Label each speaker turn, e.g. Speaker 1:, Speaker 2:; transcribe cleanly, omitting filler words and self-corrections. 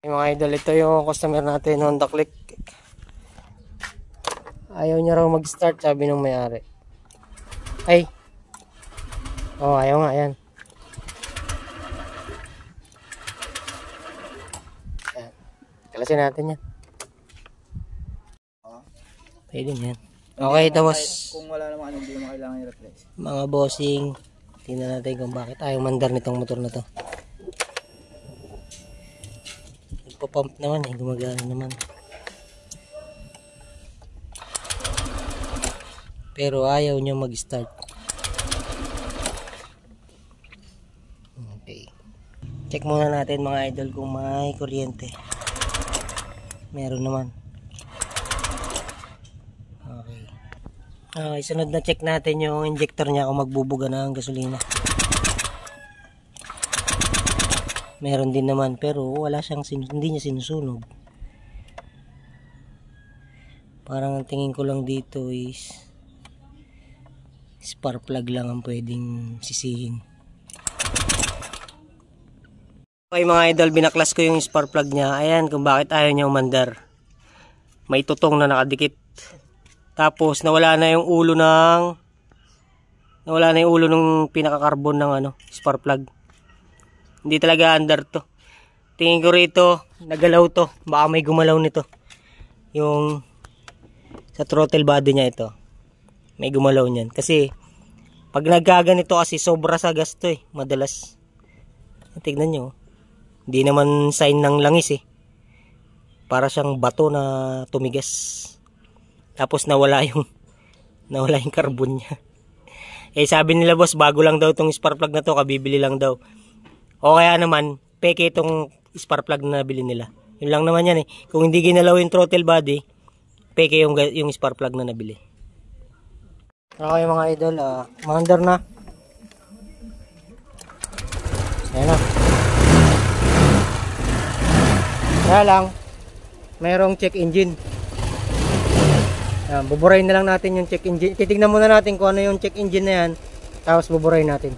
Speaker 1: Mga idol, ito yung customer natin, Honda Click. Ayaw niya raw mag-start, sabi ng may-ari. Ay! Oh, ayaw nga, yan. Yan. Kalasin natin yan. Pwede yan. Okay, tapos
Speaker 2: kung wala naman hindi mo kailangan i-replace.
Speaker 1: Mga bossing, tingnan natin kung bakit ayaw mandar nitong motor na to. Nagpa-pump naman eh, gumagana naman. Pero ayaw niya mag-start. Okay. Check muna natin mga idol kung may kuryente. Meron naman. Okay. Okay, sunod na check natin yung injector niya kung magbubuga na ang gasolina. Meron din naman pero wala siyang hindi niya sinusunog. Parang ang tingin ko lang dito is spark plug lang ang pwedeng sisihin. Okay mga idol, binaklas ko yung spark plug niya. Ayan kung bakit ayaw niya umandar. May tutong na nakadikit. Tapos nawala na yung ulo ng pinaka-carbon ng spark plug. Hindi talaga andar to. Tingin ko rito, nagalaw to. Baka may gumalaw nito. Yung sa throttle body niya ito. May gumalaw niyan. Kasi pag nagkaganito kasi sobra sa gas to eh. Madalas. Tignan nyo. Hindi naman sign ng langis eh. Para siyang bato na tumigas. Tapos nawala yung carbon niya. Eh sabi nila boss, bago lang daw tong spark plug na to, kabibili lang daw. O kaya naman, peke itong spark plug na nabili nila. Yun lang naman yan eh. Kung hindi ginalaw yung throttle body, peke yung spark plug na nabili. Okay mga idol, mandar na. Ayan na. Kaya lang, mayroong check engine. Buburayin na lang natin yung check engine. Titignan muna natin kung ano yung check engine na yan. Tapos buburayin natin.